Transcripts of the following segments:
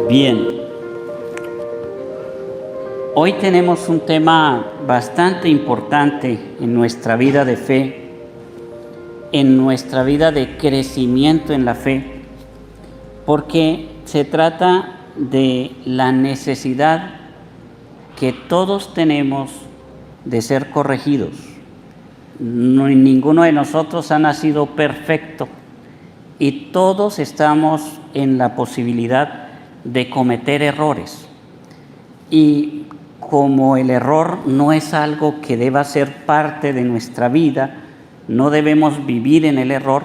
Bien, hoy tenemos un tema bastante importante en nuestra vida de fe, en nuestra vida de crecimiento en la fe, porque se trata de la necesidad que todos tenemos de ser corregidos. Ninguno de nosotros ha nacido perfecto y todos estamos en la posibilidad de cometer errores. Y como el error no es algo que deba ser parte de nuestra vida, no debemos vivir en el error,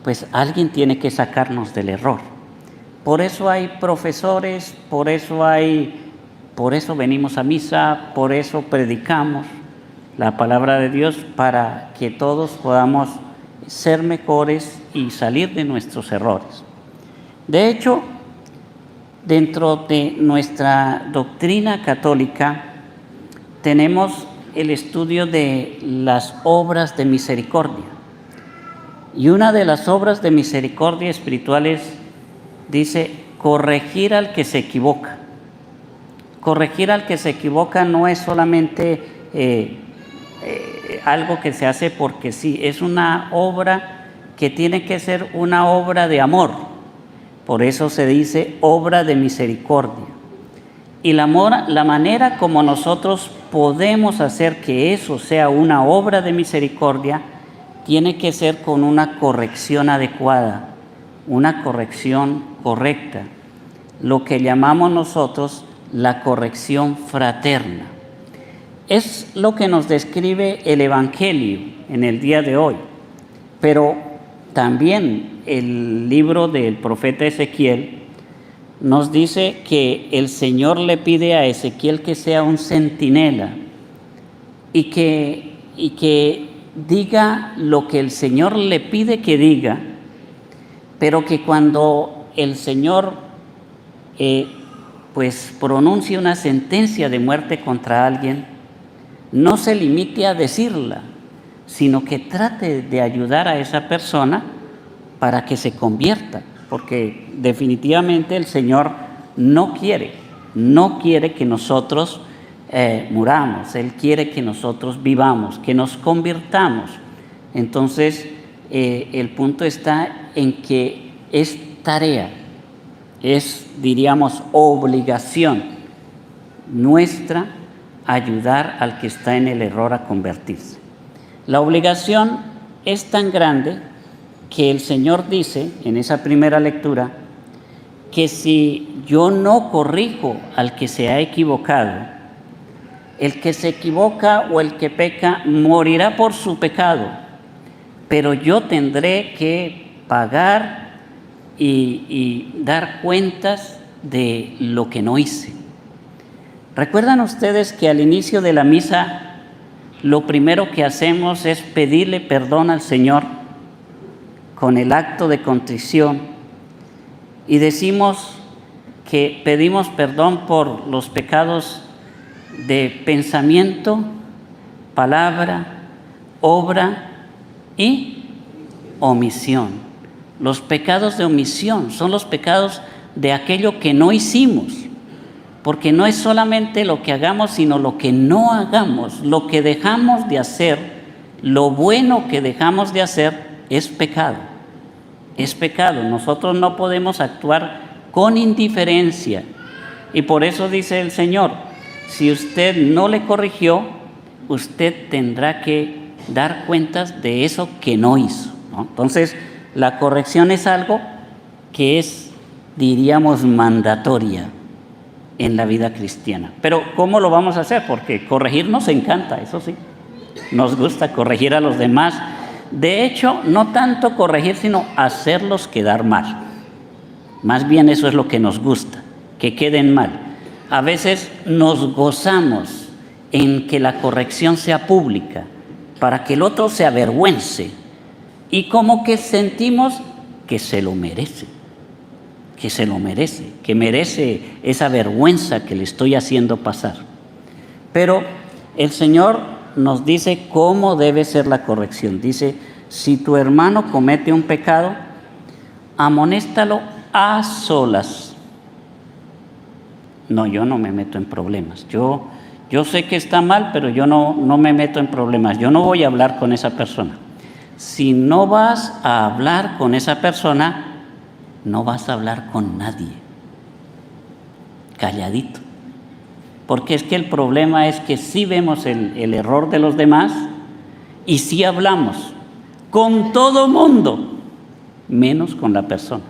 pues alguien tiene que sacarnos del error. Por eso hay profesores, por eso venimos a misa, por eso predicamos la palabra de Dios, para que todos podamos ser mejores y salir de nuestros errores. De hecho, dentro de nuestra doctrina católica tenemos el estudio de las obras de misericordia. Y una de las obras de misericordia espirituales dice corregir al que se equivoca. Corregir al que se equivoca no es solamente algo que se hace porque sí, es una obra que tiene que ser una obra de amor. Por eso se dice obra de misericordia. Y la manera como nosotros podemos hacer que eso sea una obra de misericordia tiene que ser con una corrección adecuada, una corrección correcta, lo que llamamos nosotros la corrección fraterna. Es lo que nos describe el Evangelio en el día de hoy, pero también el libro del profeta Ezequiel nos dice que el Señor le pide a Ezequiel que sea un centinela y que diga lo que el Señor le pide que diga, pero que cuando el Señor pronuncie una sentencia de muerte contra alguien, no se limite a decirla, sino que trate de ayudar a esa persona para que se convierta, porque definitivamente el Señor no quiere que nosotros muramos. Él quiere que nosotros vivamos, que nos convirtamos. Entonces, el punto está en que es tarea, diríamos, obligación nuestra ayudar al que está en el error a convertirse. La obligación es tan grande que el Señor dice en esa primera lectura que si yo no corrijo al que se ha equivocado, el que se equivoca o el que peca morirá por su pecado, pero yo tendré que pagar y dar cuentas de lo que no hice. ¿Recuerdan ustedes que al inicio de la misa lo primero que hacemos es pedirle perdón al Señor con el acto de contrición? Y decimos que pedimos perdón por los pecados de pensamiento, palabra, obra y omisión. Los pecados de omisión son los pecados de aquello que no hicimos. Porque no es solamente lo que hagamos, sino lo que no hagamos, lo que dejamos de hacer, lo bueno que dejamos de hacer es pecado. Es pecado. Nosotros no podemos actuar con indiferencia. Y por eso dice el Señor, si usted no le corrigió, usted tendrá que dar cuentas de eso que no hizo, ¿no? Entonces, la corrección es algo que es, diríamos, mandatoria en la vida cristiana. Pero ¿cómo lo vamos a hacer? Porque corregir nos encanta, eso sí. Nos gusta corregir a los demás. De hecho, no tanto corregir, sino hacerlos quedar mal. Más bien eso es lo que nos gusta, que queden mal. A veces nos gozamos en que la corrección sea pública, para que el otro se avergüence. Y como que sentimos que se lo merece. Que merece esa vergüenza que le estoy haciendo pasar. Pero el Señor nos dice cómo debe ser la corrección. Dice, si tu hermano comete un pecado, amonéstalo a solas. No, yo no me meto en problemas. Yo sé que está mal, pero yo no me meto en problemas. Yo no voy a hablar con esa persona. Si no vas a hablar con esa persona, no vas a hablar con nadie. Calladito. Porque es que el problema es que sí vemos el error de los demás y sí hablamos con todo mundo, menos con la persona.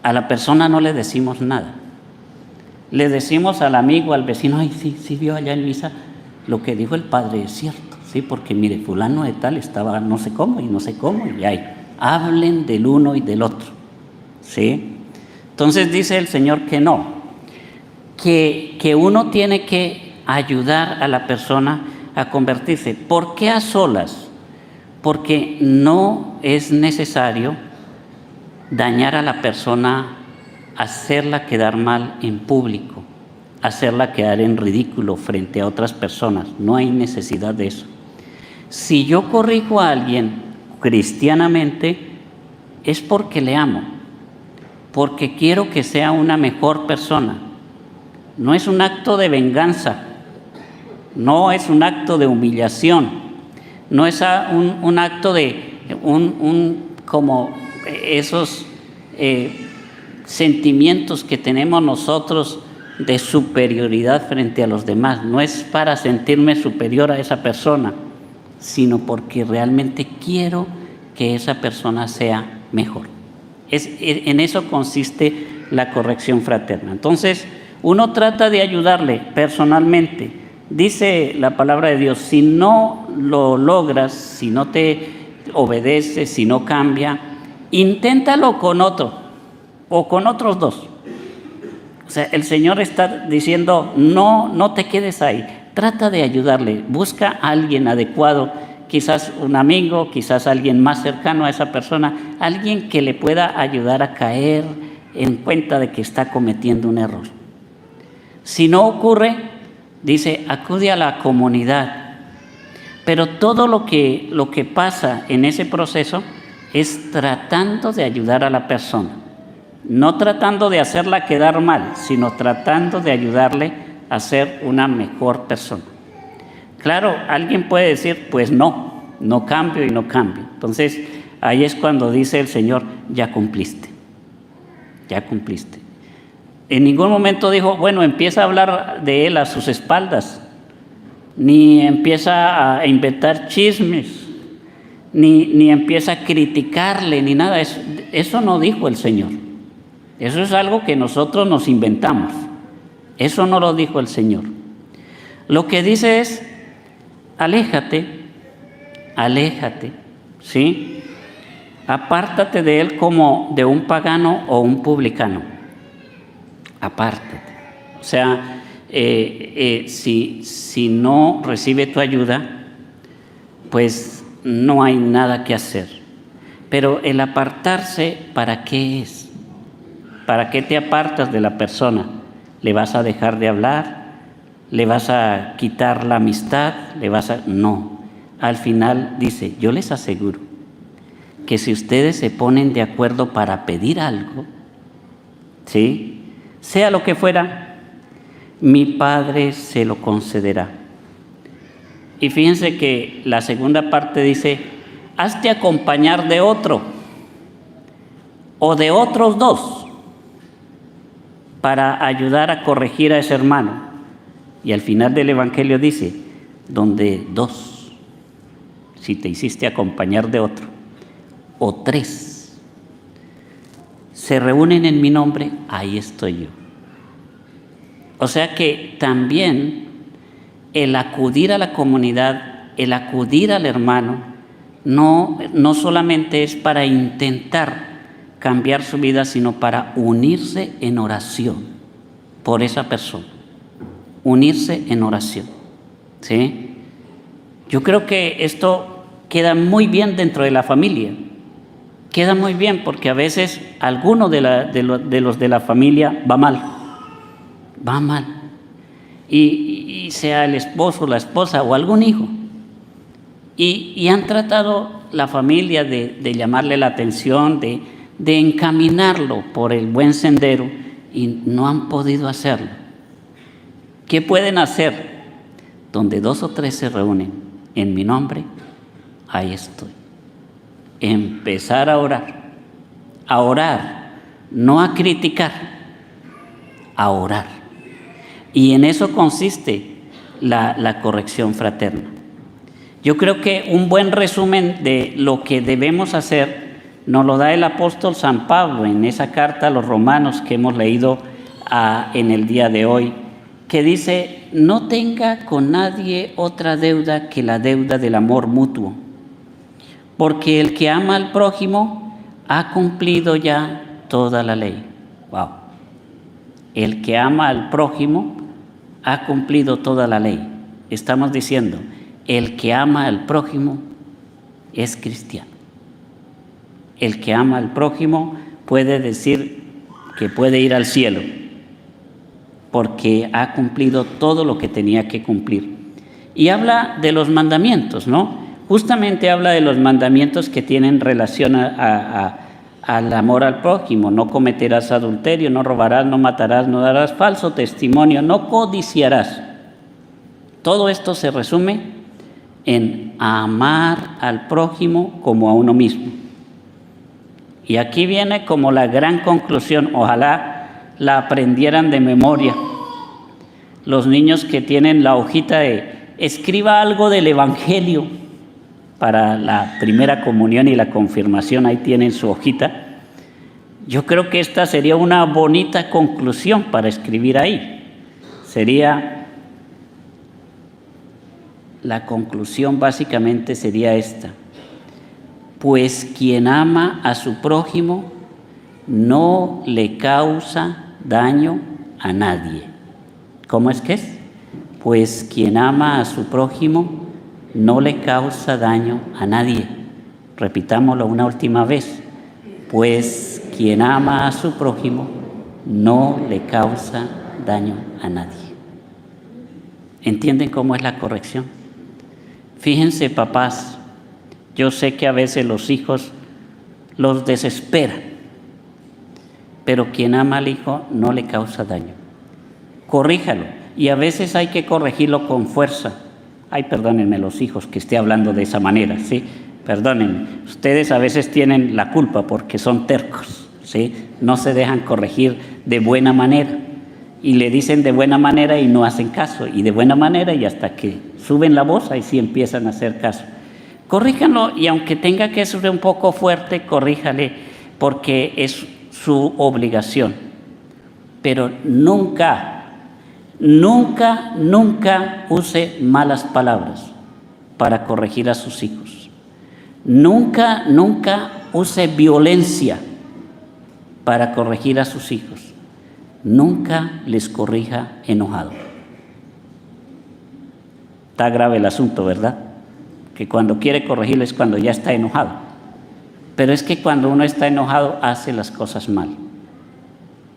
A la persona no le decimos nada. Le decimos al amigo, al vecino, ay, sí vio allá en misa, lo que dijo el padre es cierto, sí, porque mire, fulano de tal estaba no sé cómo, y ahí, hablen del uno y del otro, ¿sí? Entonces dice el Señor que no, que uno tiene que ayudar a la persona a convertirse. ¿Por qué a solas? Porque no es necesario dañar a la persona, hacerla quedar mal en público, hacerla quedar en ridículo frente a otras personas. No hay necesidad de eso. Si yo corrijo a alguien cristianamente, es porque le amo, porque quiero que sea una mejor persona. No es un acto de venganza, no es un acto de humillación, no es un acto de como esos sentimientos que tenemos nosotros de superioridad frente a los demás. No es para sentirme superior a esa persona, sino porque realmente quiero que esa persona sea mejor. En eso consiste la corrección fraterna. Entonces, uno trata de ayudarle personalmente. Dice la palabra de Dios, si no lo logras, si no te obedeces, si no cambia, inténtalo con otro o con otros dos. O sea, el Señor está diciendo, no te quedes ahí, trata de ayudarle, busca a alguien adecuado, quizás un amigo, quizás alguien más cercano a esa persona, alguien que le pueda ayudar a caer en cuenta de que está cometiendo un error. Si no ocurre, dice, acude a la comunidad. Pero todo lo que pasa en ese proceso es tratando de ayudar a la persona. No tratando de hacerla quedar mal, sino tratando de ayudarle a ser una mejor persona. Claro, alguien puede decir, pues no cambio y no cambio. Entonces, ahí es cuando dice el Señor, ya cumpliste. En ningún momento dijo, bueno, empieza a hablar de él a sus espaldas, ni empieza a inventar chismes, ni empieza a criticarle, ni nada. Eso no dijo el Señor. Eso es algo que nosotros nos inventamos. Eso no lo dijo el Señor. Lo que dice es, aléjate, ¿sí? Apártate de él como de un pagano o un publicano. Apártate. O sea, si no recibe tu ayuda, pues no hay nada que hacer. Pero el apartarse, ¿para qué es? ¿Para qué te apartas de la persona? ¿Le vas a dejar de hablar? ¿Le vas a quitar la amistad? No. Al final dice, yo les aseguro que si ustedes se ponen de acuerdo para pedir algo, ¿sí?, sea lo que fuera, mi Padre se lo concederá. Y fíjense que la segunda parte dice, hazte acompañar de otro o de otros dos para ayudar a corregir a ese hermano. Y al final del Evangelio dice, donde dos, si te hiciste acompañar de otro, o tres, se reúnen en mi nombre, ahí estoy yo. O sea que también el acudir a la comunidad, el acudir al hermano, no solamente es para intentar cambiar su vida, sino para unirse en oración por esa persona. Unirse en oración, ¿sí? Yo creo que esto queda muy bien dentro de la familia. Queda muy bien porque a veces alguno de los de la familia va mal. Y sea el esposo, la esposa o algún hijo. Y han tratado la familia de llamarle la atención, de encaminarlo por el buen sendero, y no han podido hacerlo. ¿Qué pueden hacer? Donde 2 o 3 se reúnen en mi nombre, ahí estoy. Empezar a orar, no a criticar, a orar. Y en eso consiste la corrección fraterna. Yo creo que un buen resumen de lo que debemos hacer nos lo da el apóstol San Pablo en esa carta a los romanos que hemos leído en el día de hoy, que dice: no tenga con nadie otra deuda que la deuda del amor mutuo, porque el que ama al prójimo ha cumplido ya toda la ley. Wow. El que ama al prójimo ha cumplido toda la ley. Estamos diciendo, el que ama al prójimo es cristiano. El que ama al prójimo puede decir que puede ir al cielo, porque ha cumplido todo lo que tenía que cumplir. Y habla de los mandamientos, ¿no? Justamente habla de los mandamientos que tienen relación al amor al prójimo. No cometerás adulterio, no robarás, no matarás, no darás falso testimonio, no codiciarás. Todo esto se resume en amar al prójimo como a uno mismo. Y aquí viene como la gran conclusión, ojalá la aprendieran de memoria. Los niños que tienen la hojita de escriba algo del Evangelio para la primera comunión y la confirmación, ahí tienen su hojita. Yo creo que esta sería una bonita conclusión para escribir ahí. La conclusión básicamente sería esta: pues quien ama a su prójimo no le causa daño a nadie. ¿Cómo es que es? Pues quien ama a su prójimo no le causa daño a nadie. Repitámoslo una última vez. Pues quien ama a su prójimo no le causa daño a nadie. ¿Entienden cómo es la corrección? Fíjense, papás, yo sé que a veces los hijos los desesperan, pero quien ama al hijo no le causa daño. Corríjalo, y a veces hay que corregirlo con fuerza. Ay, perdónenme los hijos que esté hablando de esa manera, ¿sí? Perdónenme, ustedes a veces tienen la culpa porque son tercos, ¿sí? No se dejan corregir de buena manera, y le dicen de buena manera y no hacen caso, y de buena manera y hasta que suben la voz, ahí sí empiezan a hacer caso. Corríjanlo, y aunque tenga que ser un poco fuerte, corríjale, porque es su obligación. Pero nunca use malas palabras para corregir a sus hijos. Nunca use violencia para corregir a sus hijos. Nunca les corrija enojado. Está grave el asunto, ¿verdad? Que cuando quiere corregirles es cuando ya está enojado. Pero es que cuando uno está enojado hace las cosas mal.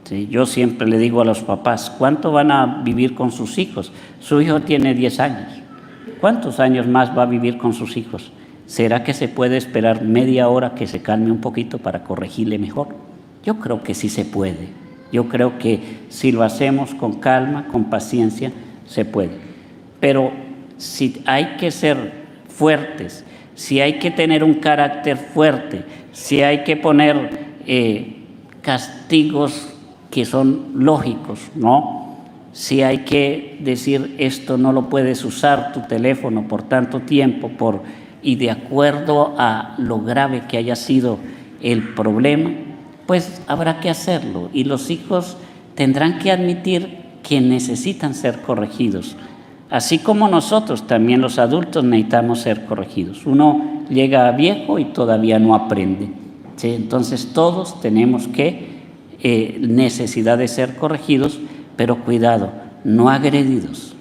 ¿Sí? Yo siempre le digo a los papás, ¿cuánto van a vivir con sus hijos? Su hijo tiene 10 años. ¿Cuántos años más va a vivir con sus hijos? ¿Será que se puede esperar media hora que se calme un poquito para corregirle mejor? Yo creo que sí se puede. Yo creo que si lo hacemos con calma, con paciencia, se puede. Pero si hay que ser fuertes, si hay que tener un carácter fuerte, si hay que poner castigos que son lógicos, ¿no? Si hay que decir esto no lo puedes usar tu teléfono por tanto tiempo y de acuerdo a lo grave que haya sido el problema, pues habrá que hacerlo, y los hijos tendrán que admitir que necesitan ser corregidos. Así como nosotros, también los adultos necesitamos ser corregidos. Uno llega a viejo y todavía no aprende, ¿sí? Entonces todos tenemos necesidad de ser corregidos, pero cuidado, no agredidos.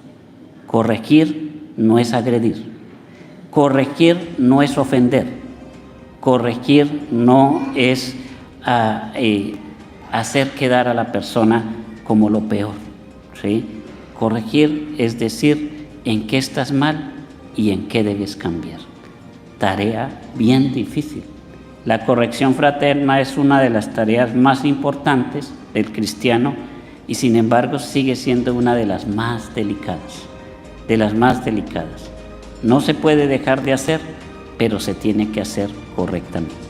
Corregir no es agredir. Corregir no es ofender. Corregir no es hacer quedar a la persona como lo peor, ¿sí? Corregir es decir en qué estás mal y en qué debes cambiar. Tarea bien difícil, La corrección fraterna es una de las tareas más importantes del cristiano y sin embargo sigue siendo una de las más delicadas, No se puede dejar de hacer, pero se tiene que hacer correctamente.